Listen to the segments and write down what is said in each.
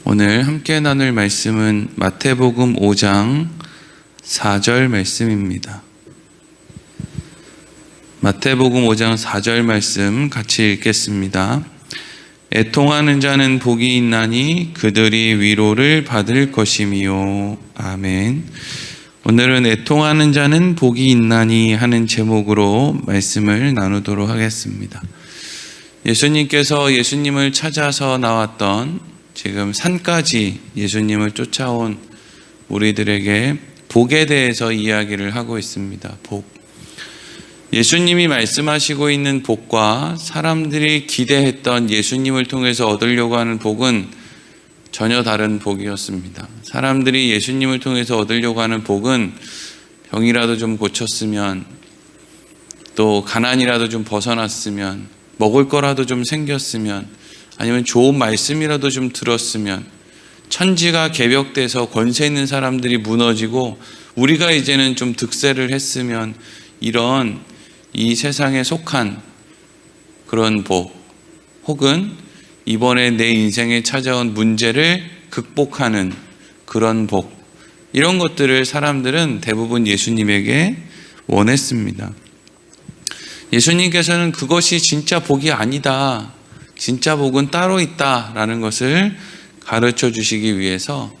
오늘 함께 나눌 말씀은 마태복음 5장 4절 말씀입니다. 마태복음 5장 4절 말씀 같이 읽겠습니다. 애통하는 자는 복이 있나니 그들이 위로를 받을 것이미요. 아멘. 오늘은 애통하는 자는 복이 있나니 하는 제목으로 말씀을 나누도록 하겠습니다. 예수님을 찾아서 나왔던 지금 산까지 예수님을 쫓아온 우리들에게 복에 대해서 이야기를 하고 있습니다. 복. 예수님이 말씀하시고 있는 복과 사람들이 기대했던 예수님을 통해서 얻으려고 하는 복은 전혀 다른 복이었습니다. 사람들이 예수님을 통해서 얻으려고 하는 복은 병이라도 좀 고쳤으면, 또 가난이라도 좀 벗어났으면, 먹을 거라도 좀 생겼으면, 아니면 좋은 말씀이라도 좀 들었으면, 천지가 개벽돼서 권세 있는 사람들이 무너지고 우리가 이제는 좀 득세를 했으면, 이런 이 세상에 속한 그런 복, 혹은 이번에 내 인생에 찾아온 문제를 극복하는 그런 복, 이런 것들을 사람들은 대부분 예수님에게 원했습니다. 예수님께서는 그것이 진짜 복이 아니다, 진짜 복은 따로 있다라는 것을 가르쳐 주시기 위해서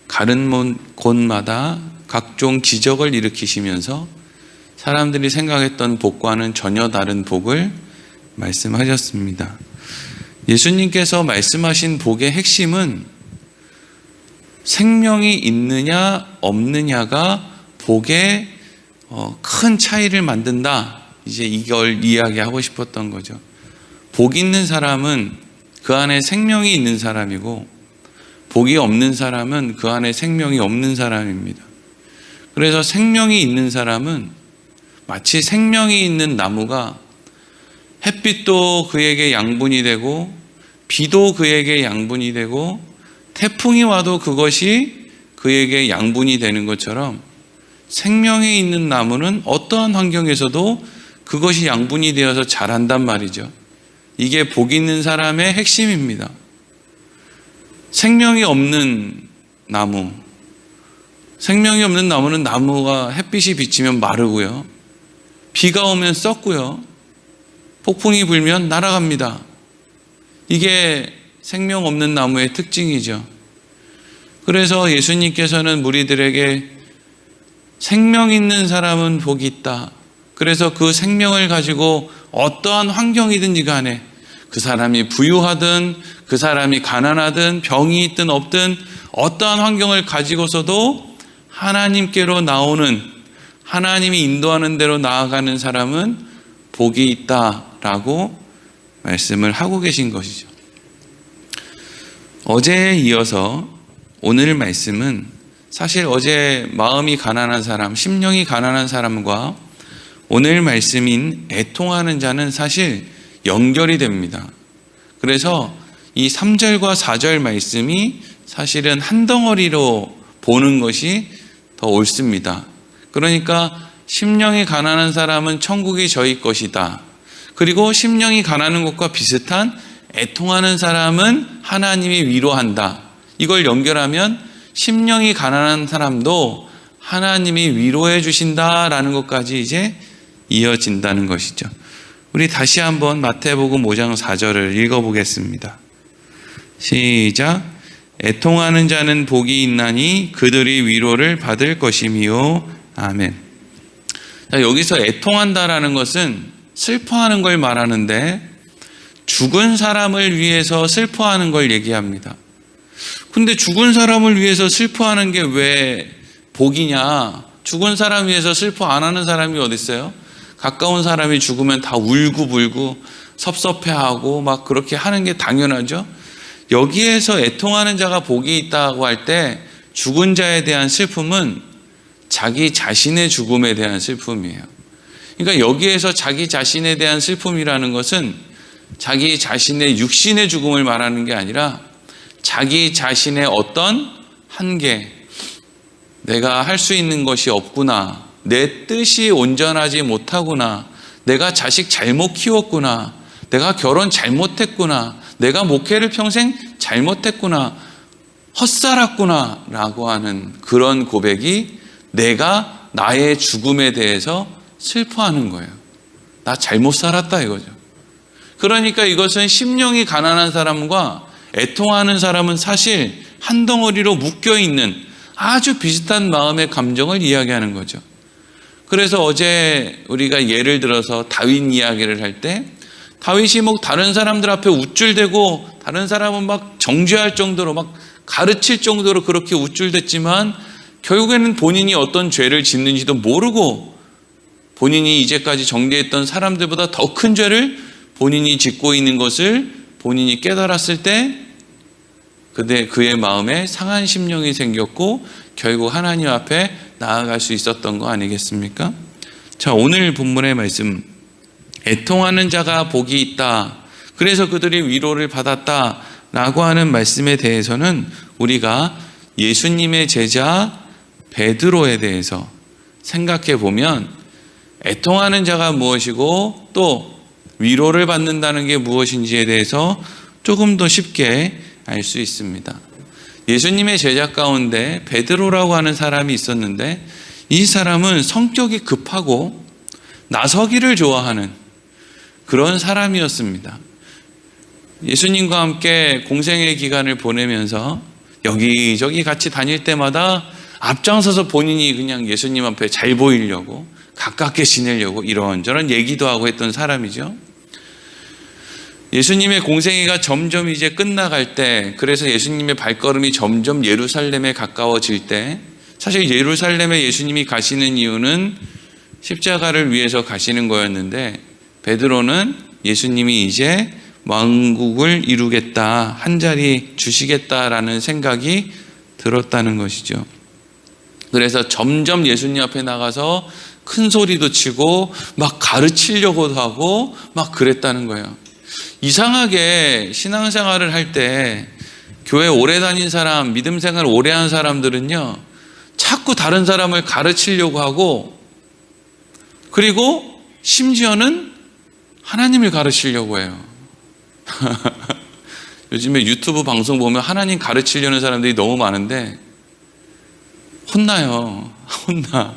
가는 곳마다 각종 기적을 일으키시면서 사람들이 생각했던 복과는 전혀 다른 복을 말씀하셨습니다. 예수님께서 말씀하신 복의 핵심은 생명이 있느냐 없느냐가 복에 큰 차이를 만든다, 이제 이걸 이야기하고 싶었던 거죠. 복 있는 사람은 그 안에 생명이 있는 사람이고, 복이 없는 사람은 그 안에 생명이 없는 사람입니다. 그래서 생명이 있는 사람은 마치 생명이 있는 나무가 햇빛도 그에게 양분이 되고, 비도 그에게 양분이 되고, 태풍이 와도 그것이 그에게 양분이 되는 것처럼, 생명이 있는 나무는 어떠한 환경에서도 그것이 양분이 되어서 자란단 말이죠. 이게 복 있는 사람의 핵심입니다. 생명이 없는 나무, 생명이 없는 나무는 나무가 햇빛이 비치면 마르고요, 비가 오면 썩고요, 폭풍이 불면 날아갑니다. 이게 생명 없는 나무의 특징이죠. 그래서 예수님께서는 무리들에게 생명 있는 사람은 복이 있다, 그래서 그 생명을 가지고 어떠한 환경이든지 간에, 그 사람이 부유하든 그 사람이 가난하든 병이 있든 없든 어떠한 환경을 가지고서도 하나님께로 나오는, 하나님이 인도하는 대로 나아가는 사람은 복이 있다라고 말씀을 하고 계신 것이죠. 어제에 이어서 오늘 말씀은 사실 어제 마음이 가난한 사람, 심령이 가난한 사람과 오늘 말씀인 애통하는 자는 사실 연결이 됩니다. 그래서 이 3절과 4절 말씀이 사실은 한 덩어리로 보는 것이 더 옳습니다. 그러니까 심령이 가난한 사람은 천국이 저희 것이다, 그리고 심령이 가난한 것과 비슷한 애통하는 사람은 하나님이 위로한다, 이걸 연결하면 심령이 가난한 사람도 하나님이 위로해 주신다라는 것까지 이제 이어진다는 것이죠. 우리 다시 한번 마태복음 5장 4절을 읽어보겠습니다. 시작. 애통하는 자는 복이 있나니 그들이 위로를 받을 것이미요. 아멘. 자, 여기서 애통한다라는 것은 슬퍼하는 걸 말하는데, 죽은 사람을 위해서 슬퍼하는 걸 얘기합니다. 근데 죽은 사람을 위해서 슬퍼하는 게 왜 복이냐? 죽은 사람 위해서 슬퍼 안 하는 사람이 어디 있어요? 가까운 사람이 죽으면 다 울고불고 섭섭해하고 막 그렇게 하는 게 당연하죠. 여기에서 애통하는 자가 복이 있다고 할 때 죽은 자에 대한 슬픔은 자기 자신의 죽음에 대한 슬픔이에요. 그러니까 여기에서 자기 자신에 대한 슬픔이라는 것은 자기 자신의 육신의 죽음을 말하는 게 아니라 자기 자신의 어떤 한계, 내가 할 수 있는 것이 없구나, 내 뜻이 온전하지 못하구나, 내가 자식 잘못 키웠구나, 내가 결혼 잘못했구나, 내가 목회를 평생 잘못했구나, 헛살았구나 라고 하는 그런 고백이 내가 나의 죽음에 대해서 슬퍼하는 거예요. 나 잘못 살았다 이거죠. 그러니까 이것은 심령이 가난한 사람과 애통하는 사람은 사실 한 덩어리로 묶여있는 아주 비슷한 마음의 감정을 이야기하는 거죠. 그래서 어제 우리가 예를 들어서 다윗 이야기를 할 때 다윗이 뭐 다른 사람들 앞에 우쭐대고 다른 사람은 막 정죄할 정도로 막 가르칠 정도로 그렇게 우쭐댔지만 결국에는 본인이 어떤 죄를 짓는지도 모르고 본인이 이제까지 정죄했던 사람들보다 더 큰 죄를 본인이 짓고 있는 것을 본인이 깨달았을 때 그의 마음에 상한 심령이 생겼고 결국 하나님 앞에 나아갈 수 있었던 거 아니겠습니까? 자, 오늘 본문의 말씀, 애통하는 자가 복이 있다, 그래서 그들이 위로를 받았다 라고 하는 말씀에 대해서는 우리가 예수님의 제자 베드로에 대해서 생각해 보면 애통하는 자가 무엇이고 또 위로를 받는다는 게 무엇인지에 대해서 조금 더 쉽게 알 수 있습니다. 예수님의 제자 가운데 베드로라고 하는 사람이 있었는데 이 사람은 성격이 급하고 나서기를 좋아하는 그런 사람이었습니다. 예수님과 함께 공생의 기간을 보내면서 여기저기 같이 다닐 때마다 앞장서서 본인이 그냥 예수님 앞에 잘 보이려고 가깝게 지내려고 이런저런 얘기도 하고 했던 사람이죠. 예수님의 공생애가 점점 이제 끝나갈 때, 그래서 예수님의 발걸음이 점점 예루살렘에 가까워질 때, 사실 예루살렘에 예수님이 가시는 이유는 십자가를 위해서 가시는 거였는데 베드로는 예수님이 이제 왕국을 이루겠다, 한 자리 주시겠다라는 생각이 들었다는 것이죠. 그래서 점점 예수님 앞에 나가서 큰 소리도 치고 막 가르치려고도 하고 막 그랬다는 거예요. 이상하게 신앙생활을 할 때 교회 오래 다닌 사람, 믿음 생활 오래 한 사람들은요, 자꾸 다른 사람을 가르치려고 하고, 그리고 심지어는 하나님을 가르치려고 해요. 요즘에 유튜브 방송 보면 하나님 가르치려는 사람들이 너무 많은데 혼나요. 혼나.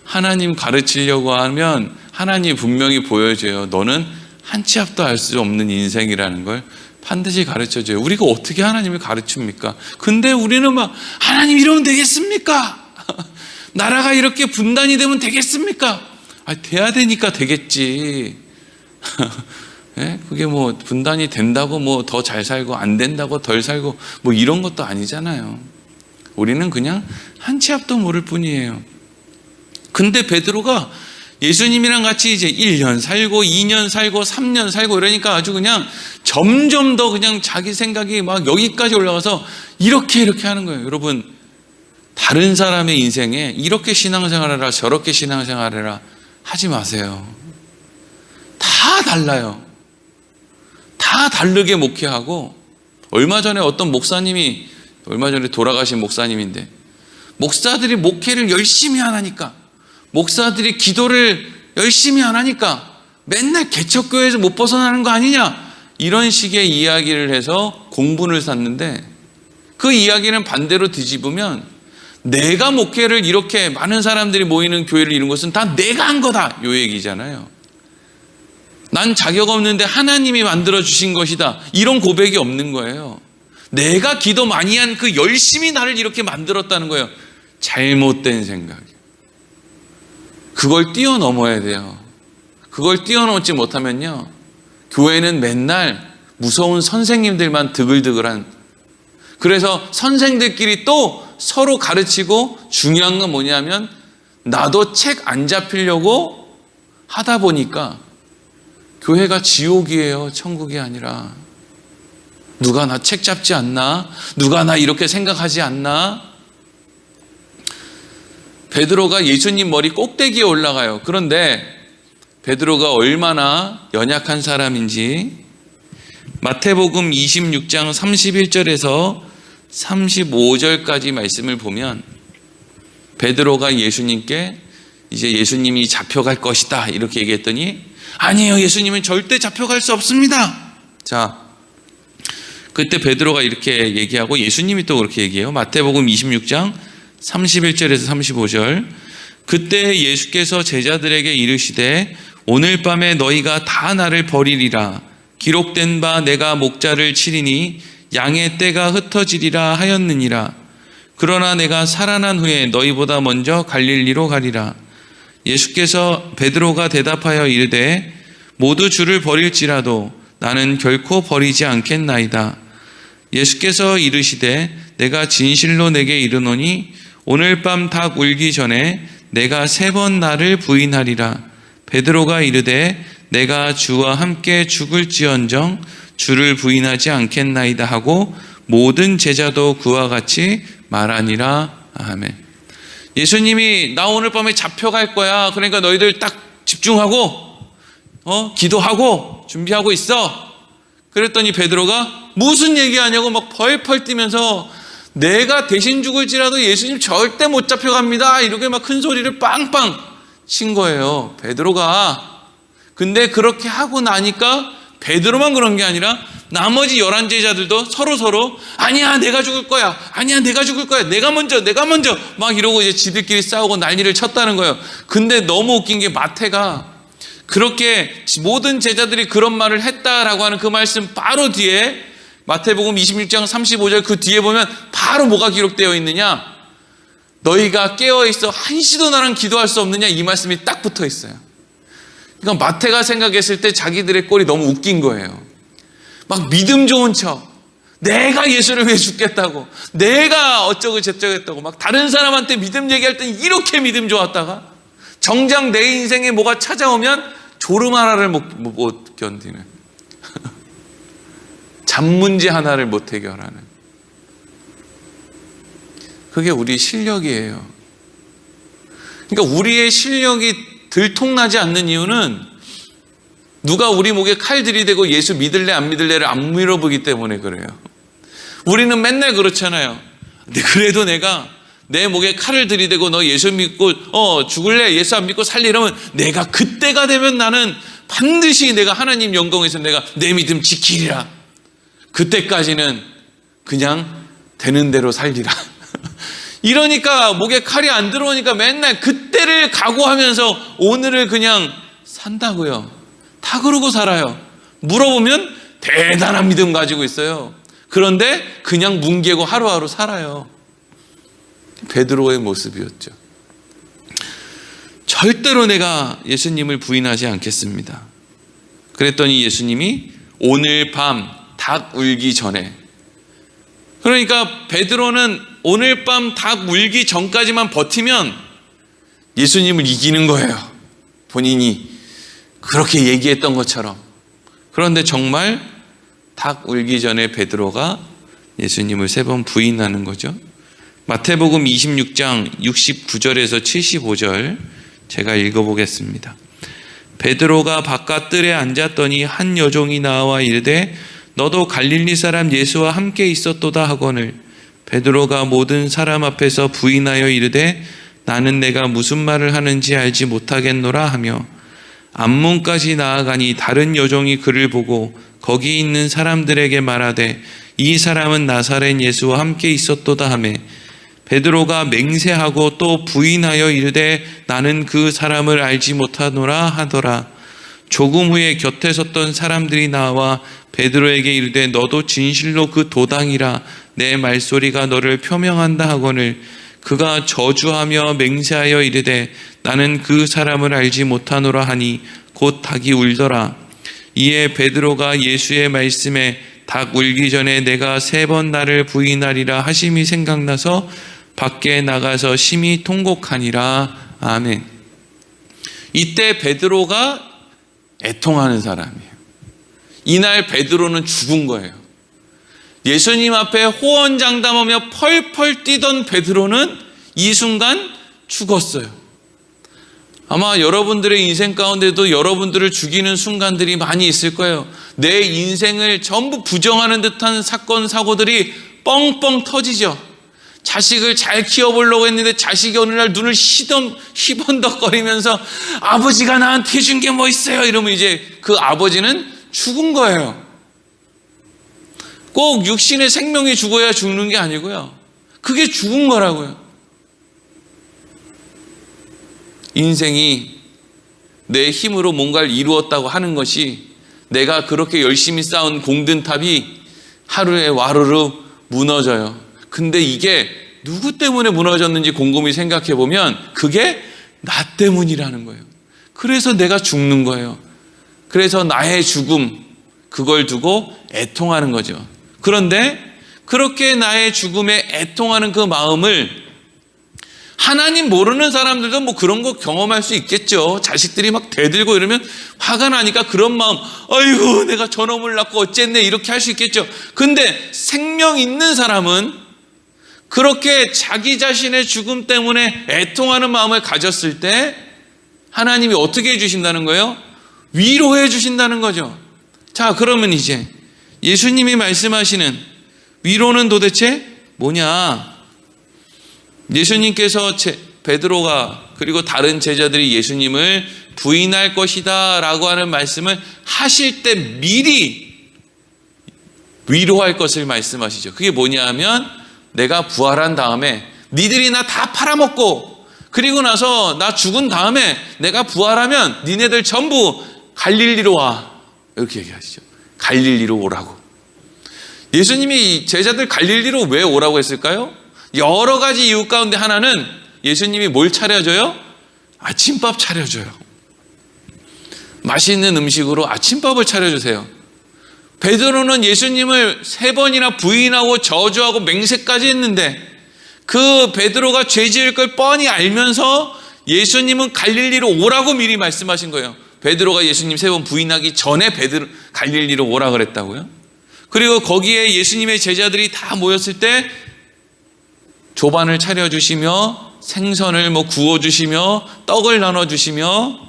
하나님 가르치려고 하면 하나님이 분명히 보여줘요. 너는 한 치 앞도 알 수 없는 인생이라는 걸 반드시 가르쳐줘요. 우리가 어떻게 하나님을 가르칩니까? 근데 우리는 막 하나님 이러면 되겠습니까? 나라가 이렇게 분단이 되면 되겠습니까? 돼야 되니까 되겠지. 네? 그게 뭐 분단이 된다고 뭐 더 잘 살고 안 된다고 덜 살고 뭐 이런 것도 아니잖아요. 우리는 그냥 한 치 앞도 모를 뿐이에요. 근데 베드로가 예수님이랑 같이 이제 1년 살고 2년 살고 3년 살고 이러니까 아주 그냥 점점 더 그냥 자기 생각이 막 여기까지 올라가서 이렇게 하는 거예요. 여러분, 다른 사람의 인생에 이렇게 신앙생활해라 저렇게 신앙생활해라 하지 마세요. 다 달라요. 다 다르게 목회하고, 얼마 전에 어떤 목사님이, 얼마 전에 돌아가신 목사님인데, 목사들이 목회를 열심히 안 하니까, 목사들이 기도를 열심히 안 하니까 맨날 개척교회에서 못 벗어나는 거 아니냐, 이런 식의 이야기를 해서 공분을 샀는데, 그 이야기는 반대로 뒤집으면 내가 목회를 이렇게 많은 사람들이 모이는 교회를 이룬 것은 다 내가 한 거다, 요 얘기잖아요. 난 자격 없는데 하나님이 만들어 주신 것이다, 이런 고백이 없는 거예요. 내가 기도 많이 한 그 열심히 나를 이렇게 만들었다는 거예요. 잘못된 생각이에요. 그걸 뛰어넘어야 돼요. 그걸 뛰어넘지 못하면요, 교회는 맨날 무서운 선생님들만 드글드글한, 그래서 선생들끼리 또 서로 가르치고, 중요한 건 뭐냐면 나도 책 안 잡히려고 하다 보니까 교회가 지옥이에요, 천국이 아니라. 누가 나 책 잡지 않나? 누가 나 이렇게 생각하지 않나? 베드로가 예수님 머리 꼭대기에 올라가요. 그런데 베드로가 얼마나 연약한 사람인지 마태복음 26장 31절에서 35절까지 말씀을 보면, 베드로가 예수님께 이제 예수님이 잡혀갈 것이다 이렇게 얘기했더니, 아니에요, 예수님은 절대 잡혀갈 수 없습니다. 자, 그때 베드로가 이렇게 얘기하고 예수님이 또 그렇게 얘기해요. 마태복음 26장 31절에서 35절. 그때 예수께서 제자들에게 이르시되 오늘 밤에 너희가 다 나를 버리리라. 기록된 바 내가 목자를 치리니 양의 떼가 흩어지리라 하였느니라. 그러나 내가 살아난 후에 너희보다 먼저 갈릴리로 가리라. 예수께서 베드로가 대답하여 이르되 모두 주를 버릴지라도 나는 결코 버리지 않겠나이다. 예수께서 이르시되 내가 진실로 내게 이르노니 오늘 밤 닭 울기 전에 내가 3번 나를 부인하리라. 베드로가 이르되 내가 주와 함께 죽을지언정 주를 부인하지 않겠나이다 하고 모든 제자도 그와 같이 말하니라. 아멘. 예수님이 나 오늘 밤에 잡혀갈 거야. 그러니까 너희들 딱 집중하고 기도하고 준비하고 있어. 그랬더니 베드로가 무슨 얘기하냐고 막 펄펄 뛰면서 내가 대신 죽을지라도 예수님 절대 못 잡혀갑니다. 이렇게 막 큰 소리를 빵빵 친 거예요. 베드로가. 근데 그렇게 하고 나니까 베드로만 그런 게 아니라 나머지 11제자들도 서로 아니야 내가 죽을 거야. 아니야 내가 죽을 거야. 내가 먼저 막 이러고 이제 지들끼리 싸우고 난리를 쳤다는 거예요. 근데 너무 웃긴 게 마태가 그렇게 모든 제자들이 그런 말을 했다라고 하는 그 말씀 바로 뒤에 마태복음 26장 35절 그 뒤에 보면 바로 뭐가 기록되어 있느냐? 너희가 깨어있어 한시도 나랑 기도할 수 없느냐? 이 말씀이 딱 붙어 있어요. 그러니까 마태가 생각했을 때 자기들의 꼴이 너무 웃긴 거예요. 막 믿음 좋은 척 내가 예수를 위해 죽겠다고 내가 어쩌고 저쩌고 했다고 막 다른 사람한테 믿음 얘기할 땐 이렇게 믿음 좋았다가 정작 내 인생에 뭐가 찾아오면 졸음 하나를 못 견디는 잠 문제 하나를 못 해결하는 그게 우리 실력이에요. 그러니까 우리의 실력이 들통나지 않는 이유는 누가 우리 목에 칼 들이대고 예수 믿을래 안 믿을래를 안 물어보기 때문에 그래요. 우리는 맨날 그렇잖아요. 근데 그래도 내가 내 목에 칼을 들이대고 너 예수 믿고 죽을래 예수 안 믿고 살래 이러면 내가 그때가 되면 나는 반드시 내가 하나님 영광에서 내가 내 믿음 지키리라. 그때까지는 그냥 되는 대로 살리라. 이러니까 목에 칼이 안 들어오니까 맨날 그때를 각오하면서 오늘을 그냥 산다고요. 다 그러고 살아요. 물어보면 대단한 믿음 가지고 있어요. 그런데 그냥 뭉개고 하루하루 살아요. 베드로의 모습이었죠. 절대로 내가 예수님을 부인하지 않겠습니다. 그랬더니 예수님이 오늘 밤 닭 울기 전에, 그러니까 베드로는 오늘 밤 닭 울기 전까지만 버티면 예수님을 이기는 거예요. 본인이 그렇게 얘기했던 것처럼. 그런데 정말 닭 울기 전에 베드로가 예수님을 3번 부인하는 거죠. 마태복음 26장 69절에서 75절 제가 읽어보겠습니다. 베드로가 바깥 뜰에 앉았더니 한 여종이 나와 이르되 너도 갈릴리 사람 예수와 함께 있었도다 하거늘 베드로가 모든 사람 앞에서 부인하여 이르되 나는 내가 무슨 말을 하는지 알지 못하겠노라 하며 앞문까지 나아가니 다른 여종이 그를 보고 거기 있는 사람들에게 말하되 이 사람은 나사렛 예수와 함께 있었도다 하매 베드로가 맹세하고 또 부인하여 이르되 나는 그 사람을 알지 못하노라 하더라. 조금 후에 곁에 섰던 사람들이 나와 베드로에게 이르되 너도 진실로 그 도당이라 내 말소리가 너를 표명한다 하거늘 그가 저주하며 맹세하여 이르되 나는 그 사람을 알지 못하노라 하니 곧 닭이 울더라. 이에 베드로가 예수의 말씀에 닭 울기 전에 내가 3번 나를 부인하리라 하심이 생각나서 밖에 나가서 심히 통곡하니라. 아멘. 이때 베드로가 애통하는 사람이에요. 이날 베드로는 죽은 거예요. 예수님 앞에 호언장담하며 펄펄 뛰던 베드로는 이 순간 죽었어요. 아마 여러분들의 인생 가운데도 여러분들을 죽이는 순간들이 많이 있을 거예요. 내 인생을 전부 부정하는 듯한 사건, 사고들이 뻥뻥 터지죠. 자식을 잘 키워보려고 했는데 자식이 어느 날 눈을 희번덕거리면서 아버지가 나한테 해준 게 뭐 있어요? 이러면 이제 그 아버지는 죽은 거예요. 꼭 육신의 생명이 죽어야 죽는 게 아니고요. 그게 죽은 거라고요. 인생이 내 힘으로 뭔가를 이루었다고 하는 것이 내가 그렇게 열심히 쌓은 공든탑이 하루에 와르르 무너져요. 근데 이게 누구 때문에 무너졌는지 곰곰이 생각해 보면 그게 나 때문이라는 거예요. 그래서 내가 죽는 거예요. 그래서 나의 죽음, 그걸 두고 애통하는 거죠. 그런데 그렇게 나의 죽음에 애통하는 그 마음을 하나님 모르는 사람들도 뭐 그런 거 경험할 수 있겠죠. 자식들이 막 대들고 이러면 화가 나니까 그런 마음, 아이고 내가 저놈을 낳고 어쨌네 이렇게 할 수 있겠죠. 근데 생명 있는 사람은 그렇게 자기 자신의 죽음 때문에 애통하는 마음을 가졌을 때 하나님이 어떻게 해주신다는 거예요? 위로해 주신다는 거죠. 자, 그러면 이제 예수님이 말씀하시는 위로는 도대체 뭐냐? 예수님께서 베드로가 그리고 다른 제자들이 예수님을 부인할 것이다 라고 하는 말씀을 하실 때 미리 위로할 것을 말씀하시죠. 그게 뭐냐 하면 내가 부활한 다음에 니들이 나 다 팔아먹고 그리고 나서 나 죽은 다음에 내가 부활하면 니네들 전부 갈릴리로 와. 이렇게 얘기하시죠. 갈릴리로 오라고. 예수님이 제자들 갈릴리로 왜 오라고 했을까요? 여러 가지 이유 가운데 하나는 예수님이 뭘 차려줘요? 아침밥 차려줘요. 맛있는 음식으로 아침밥을 차려주세요. 베드로는 예수님을 3번이나 부인하고 저주하고 맹세까지 했는데 그 베드로가 죄 지을 걸 뻔히 알면서 예수님은 갈릴리로 오라고 미리 말씀하신 거예요. 베드로가 예수님 3번 부인하기 전에 갈릴리로 오라 그랬다고요. 그리고 거기에 예수님의 제자들이 다 모였을 때 조반을 차려주시며 생선을 구워주시며 떡을 나눠주시며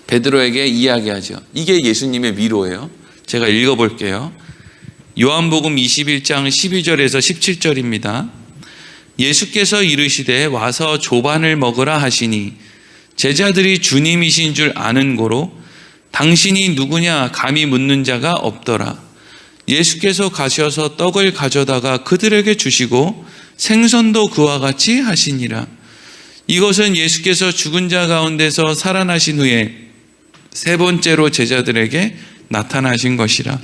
베드로에게 이야기하죠. 이게 예수님의 위로예요. 제가 읽어볼게요. 요한복음 21장 12절에서 17절입니다. 예수께서 이르시되 와서 조반을 먹으라 하시니 제자들이 주님이신 줄 아는 고로 당신이 누구냐 감히 묻는 자가 없더라. 예수께서 가셔서 떡을 가져다가 그들에게 주시고 생선도 그와 같이 하시니라. 이것은 예수께서 죽은 자 가운데서 살아나신 후에 3번째로 제자들에게 나타나신 것이라.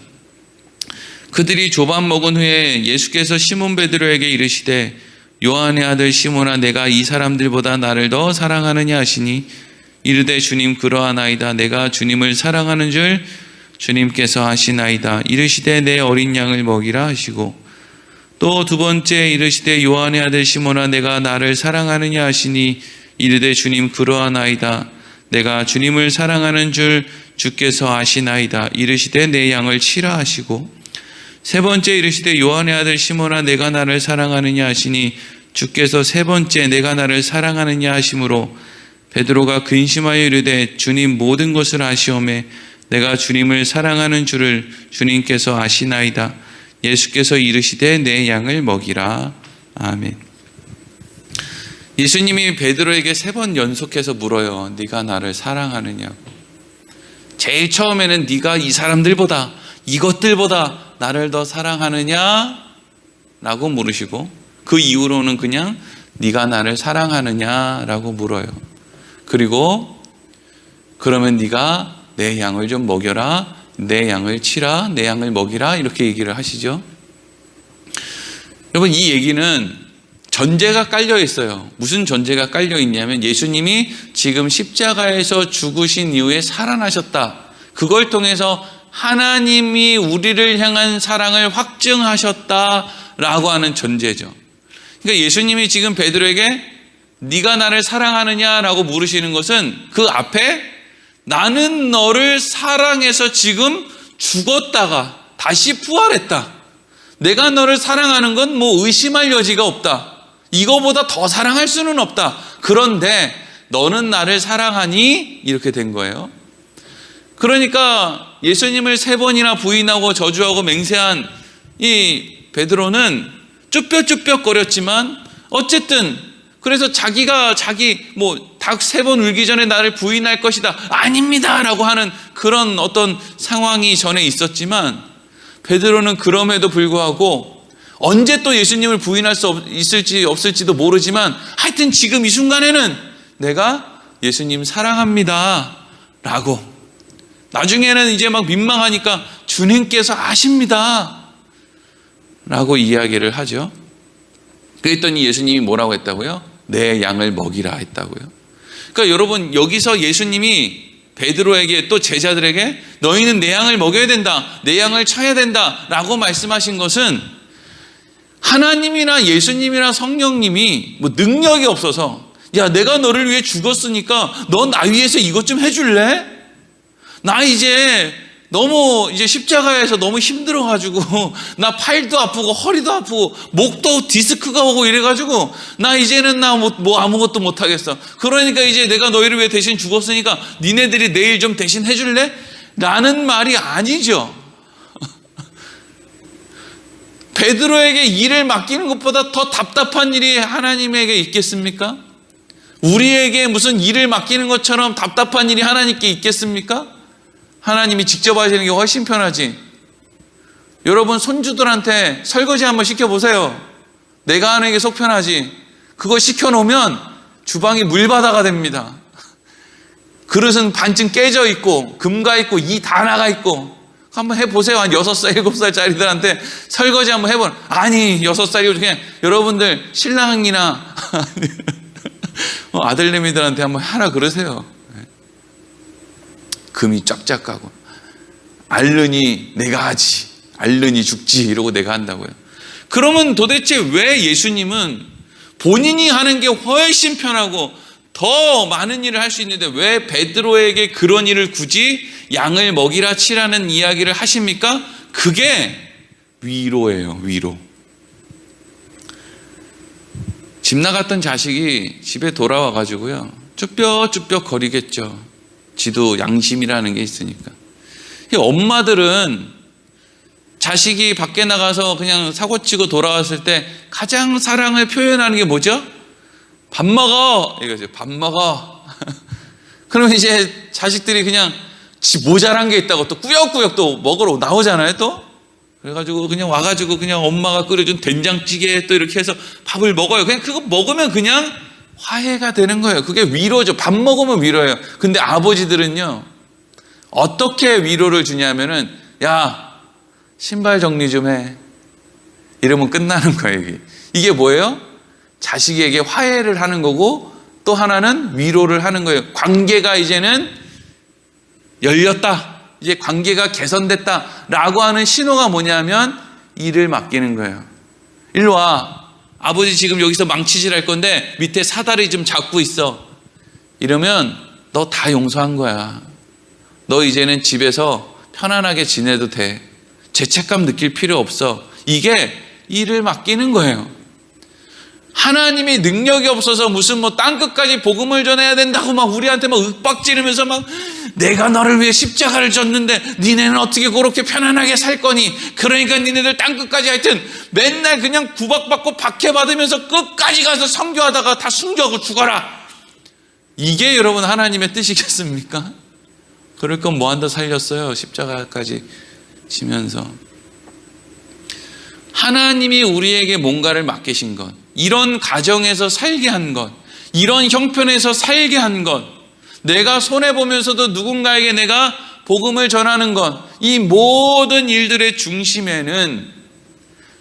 그들이 조반 먹은 후에 예수께서 시몬 베드로에게 이르시되 요한의 아들 시몬아 내가 이 사람들보다 나를 더 사랑하느냐 하시니 이르되 주님 그러하나이다. 내가 주님을 사랑하는 줄 주님께서 아시나이다. 이르시되 내 어린 양을 먹이라 하시고 또 2번째 이르시되 요한의 아들 시몬아 내가 나를 사랑하느냐 하시니 이르되 주님 그러하나이다. 내가 주님을 사랑하는 줄 주께서 아시나이다. 이르시되 내 양을 치라 하시고 3번째 이르시되 요한의 아들 시몬아 내가 나를 사랑하느냐 하시니 주께서 3번째 내가 나를 사랑하느냐 하심으로 베드로가 근심하여 이르되 주님 모든 것을 아시오매 내가 주님을 사랑하는 줄을 주님께서 아시나이다. 예수께서 이르시되 내 양을 먹이라. 아멘. 예수님이 베드로에게 3번 연속해서 물어요. 네가 나를 사랑하느냐고. 제일 처음에는 네가 이 사람들보다 이것들보다 나를 더 사랑하느냐? 라고 물으시고 그 이후로는 그냥 네가 나를 사랑하느냐? 라고 물어요. 그리고 그러면 네가 내 양을 좀 먹여라. 내 양을 치라. 내 양을 먹이라. 이렇게 얘기를 하시죠. 여러분 이 얘기는 전제가 깔려 있어요. 무슨 전제가 깔려 있냐면 예수님이 지금 십자가에서 죽으신 이후에 살아나셨다. 그걸 통해서 하나님이 우리를 향한 사랑을 확증하셨다라고 하는 전제죠. 그러니까 예수님이 지금 베드로에게 네가 나를 사랑하느냐라고 물으시는 것은 그 앞에 나는 너를 사랑해서 지금 죽었다가 다시 부활했다. 내가 너를 사랑하는 건 의심할 여지가 없다. 이거보다 더 사랑할 수는 없다. 그런데 너는 나를 사랑하니? 이렇게 된 거예요. 그러니까 예수님을 3번이나 부인하고 저주하고 맹세한 이 베드로는 쭈뼛쭈뼛거렸지만 어쨌든 그래서 자기가 닭 3번 울기 전에 나를 부인할 것이다. 아닙니다. 라고 하는 그런 어떤 상황이 전에 있었지만 베드로는 그럼에도 불구하고 언제 또 예수님을 부인할 수 있을지 없을지도 모르지만 하여튼 지금 이 순간에는 내가 예수님 사랑합니다 라고, 나중에는 이제 막 민망하니까 주님께서 아십니다 라고 이야기를 하죠. 그랬더니 예수님이 뭐라고 했다고요? 내 양을 먹이라 했다고요. 그러니까 여러분, 여기서 예수님이 베드로에게 또 제자들에게 너희는 내 양을 먹여야 된다, 내 양을 쳐야 된다 라고 말씀하신 것은 하나님이나 예수님이나 성령님이 뭐 능력이 없어서 야, 내가 너를 위해 죽었으니까 너 나 위해서 이것 좀 해줄래? 나 이제 너무 이제 십자가에서 너무 힘들어가지고 나 팔도 아프고 허리도 아프고 목도 디스크가 오고 이래가지고 나 이제는 나 뭐 아무것도 못하겠어. 그러니까 이제 내가 너희를 위해 대신 죽었으니까 니네들이 내일 좀 대신 해줄래? 라는 말이 아니죠. 베드로에게 일을 맡기는 것보다 더 답답한 일이 하나님에게 있겠습니까? 우리에게 무슨 일을 맡기는 것처럼 답답한 일이 하나님께 있겠습니까? 하나님이 직접 하시는 게 훨씬 편하지. 여러분, 손주들한테 설거지 한번 시켜보세요. 내가 하는 게 속 편하지. 그거 시켜놓으면 주방이 물바다가 됩니다. 그릇은 반쯤 깨져 있고 금가 있고 이 다 나가 있고. 한번 해보세요. 한 6살, 7살짜리들한테 설거지 한번 해보는. 아니, 6살이고 그냥 여러분들 신랑이나 아들내미들한테 한번 하라 그러세요. 금이 쫙쫙 가고 앓느니 내가 하지, 앓느니 죽지 이러고 내가 한다고요. 그러면 도대체 왜 예수님은 본인이 하는 게 훨씬 편하고 더 많은 일을 할 수 있는데 왜 베드로에게 그런 일을 굳이 양을 먹이라 치라는 이야기를 하십니까? 그게 위로예요. 위로. 집 나갔던 자식이 집에 돌아와 가지고요 쭈뼛쭈뼛 거리겠죠. 지도 양심이라는 게 있으니까. 엄마들은 자식이 밖에 나가서 그냥 사고치고 돌아왔을 때 가장 사랑을 표현하는 게 뭐죠? 밥 먹어 이거죠. 밥 먹어. 그러면 이제 자식들이 그냥 모자란 게 있다고 또 꾸역꾸역 또 먹으러 나오잖아요. 또 그래가지고 그냥 와가지고 그냥 엄마가 끓여준 된장찌개 또 이렇게 해서 밥을 먹어요. 그냥 그거 먹으면 그냥 화해가 되는 거예요. 그게 위로죠. 밥 먹으면 위로예요. 근데 아버지들은요 어떻게 위로를 주냐면은 야, 신발 정리 좀 해 이러면 끝나는 거예요. 이게 뭐예요? 자식에게 화해를 하는 거고 또 하나는 위로를 하는 거예요. 관계가 이제는 열렸다, 이제 관계가 개선됐다 라고 하는 신호가 뭐냐면 일을 맡기는 거예요. 일로 와, 아버지 지금 여기서 망치질 할 건데 밑에 사다리 좀 잡고 있어. 이러면 너 다 용서한 거야. 너 이제는 집에서 편안하게 지내도 돼. 죄책감 느낄 필요 없어. 이게 일을 맡기는 거예요. 하나님이 능력이 없어서 무슨 뭐 땅끝까지 복음을 전해야 된다고 막 우리한테 막 윽박지르면서 막 내가 너를 위해 십자가를 졌는데 니네는 어떻게 그렇게 편안하게 살 거니? 그러니까 니네들 땅끝까지 하여튼 맨날 그냥 구박받고 박해받으면서 끝까지 가서 선교하다가 다 순교하고 죽어라. 이게 여러분 하나님의 뜻이겠습니까? 그럴 건 뭐한다 살렸어요. 십자가까지 지면서. 하나님이 우리에게 뭔가를 맡기신 것, 이런 가정에서 살게 한 것, 이런 형편에서 살게 한 것, 내가 손해보면서도 누군가에게 내가 복음을 전하는 것, 이 모든 일들의 중심에는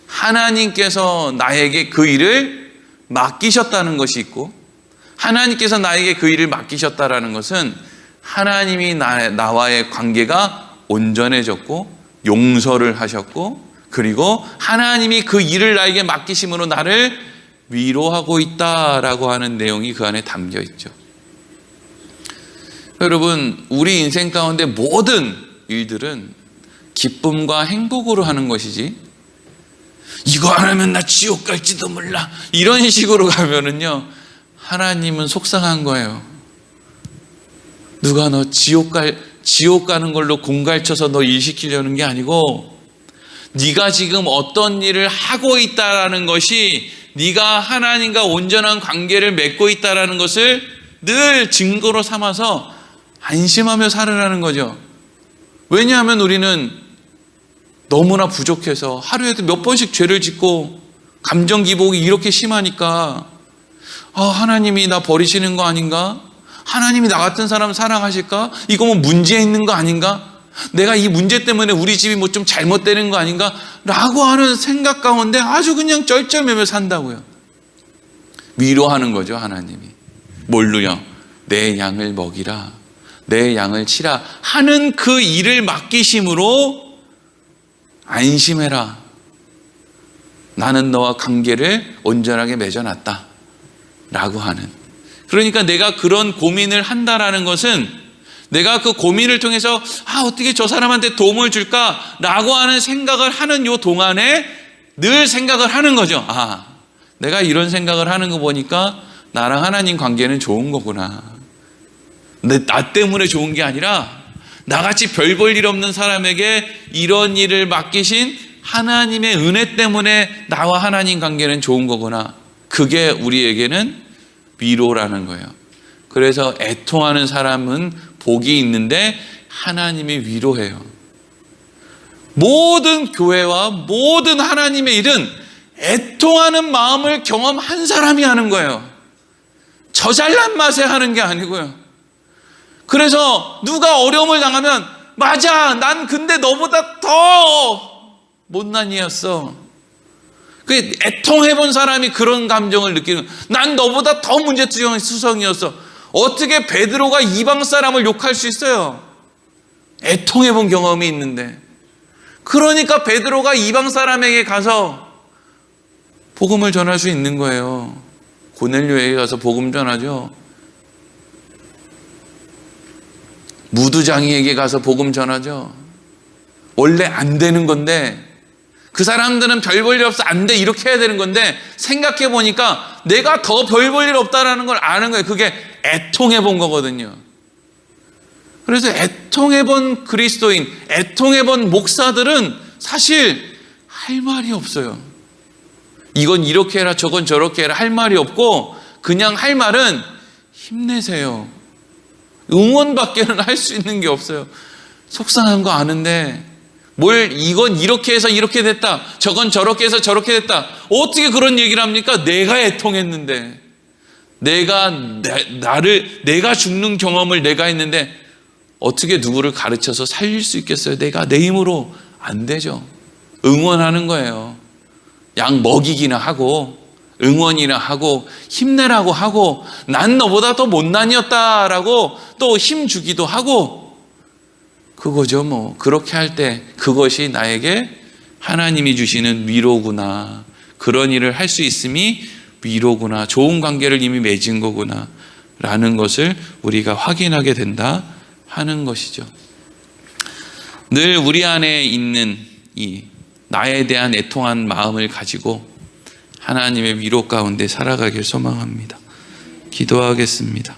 하나님께서 나에게 그 일을 맡기셨다는 것이 있고, 하나님께서 나에게 그 일을 맡기셨다는 것은 하나님이 나와의 관계가 온전해졌고 용서를 하셨고, 그리고 하나님이 그 일을 나에게 맡기심으로 나를 위로하고 있다라고 하는 내용이 그 안에 담겨 있죠. 여러분, 우리 인생 가운데 모든 일들은 기쁨과 행복으로 하는 것이지, 이거 안 하면 나 지옥 갈지도 몰라 이런 식으로 가면은요 하나님은 속상한 거예요. 누가 너 지옥 가는 걸로 공갈쳐서 너 일 시키려는 게 아니고, 네가 지금 어떤 일을 하고 있다라는 것이 네가 하나님과 온전한 관계를 맺고 있다라는 것을 늘 증거로 삼아서 안심하며 살으라는 거죠. 왜냐하면 우리는 너무나 부족해서 하루에도 몇 번씩 죄를 짓고 감정 기복이 이렇게 심하니까 하나님이 나 버리시는 거 아닌가? 하나님이 나 같은 사람 사랑하실까? 이거 뭐 문제 있는 거 아닌가? 내가 이 문제 때문에 우리 집이 뭐 좀 잘못되는 거 아닌가? 라고 하는 생각 가운데 아주 그냥 쩔쩔매며 산다고요. 위로하는 거죠, 하나님이. 뭘로요? 내 양을 먹이라, 내 양을 치라 하는 그 일을 맡기심으로 안심해라. 나는 너와 관계를 온전하게 맺어놨다 라고 하는. 그러니까 내가 그런 고민을 한다라는 것은 내가 그 고민을 통해서 어떻게 저 사람한테 도움을 줄까 라고 하는 생각을 하는 요 동안에 늘 생각을 하는 거죠. 내가 이런 생각을 하는 거 보니까 나랑 하나님 관계는 좋은 거구나. 근데 나 때문에 좋은 게 아니라 나같이 별 볼 일 없는 사람에게 이런 일을 맡기신 하나님의 은혜 때문에 나와 하나님 관계는 좋은 거구나. 그게 우리에게는 위로라는 거예요. 그래서 애통하는 사람은 복이 있는데 하나님이 위로해요. 모든 교회와 모든 하나님의 일은 애통하는 마음을 경험한 사람이 하는 거예요. 저 잘난 맛에 하는 게 아니고요. 그래서 누가 어려움을 당하면 맞아, 난 근데 너보다 더 못난 이였어. 그 애통해본 사람이 그런 감정을 느끼는, 난 너보다 더 문제투성이었어. 어떻게 베드로가 이방 사람을 욕할 수 있어요? 애통해본 경험이 있는데. 그러니까 베드로가 이방 사람에게 가서 복음을 전할 수 있는 거예요. 고넬료에게 가서 복음 전하죠. 무두장이에게 가서 복음 전하죠. 원래 안 되는 건데 그 사람들은 별 볼 일 없어, 안 돼, 이렇게 해야 되는 건데 생각해 보니까 내가 더 별 볼 일 없다라는 걸 아는 거예요. 그게 애통해 본 거거든요. 그래서 애통해 본 그리스도인, 애통해 본 목사들은 사실 할 말이 없어요. 이건 이렇게 해라, 저건 저렇게 해라 할 말이 없고 그냥 할 말은 힘내세요. 응원밖에는 할 수 있는 게 없어요. 속상한 거 아는데 이건 이렇게 해서 이렇게 됐다, 저건 저렇게 해서 저렇게 됐다. 어떻게 그런 얘기를 합니까? 내가 애통했는데, 내가 죽는 경험을 내가 했는데 어떻게 누구를 가르쳐서 살릴 수 있겠어요? 내가 내 힘으로 안 되죠. 응원하는 거예요. 양 먹이기나 하고 응원이나 하고 힘내라고 하고 난 너보다 더 못난이었다라고 또 힘 주기도 하고, 그거죠. 뭐 그렇게 할 때 그것이 나에게 하나님이 주시는 위로구나, 그런 일을 할 수 있음이 위로구나, 좋은 관계를 이미 맺은 거구나 라는 것을 우리가 확인하게 된다 하는 것이죠. 늘 우리 안에 있는 이 나에 대한 애통한 마음을 가지고 하나님의 위로 가운데 살아가길 소망합니다. 기도하겠습니다.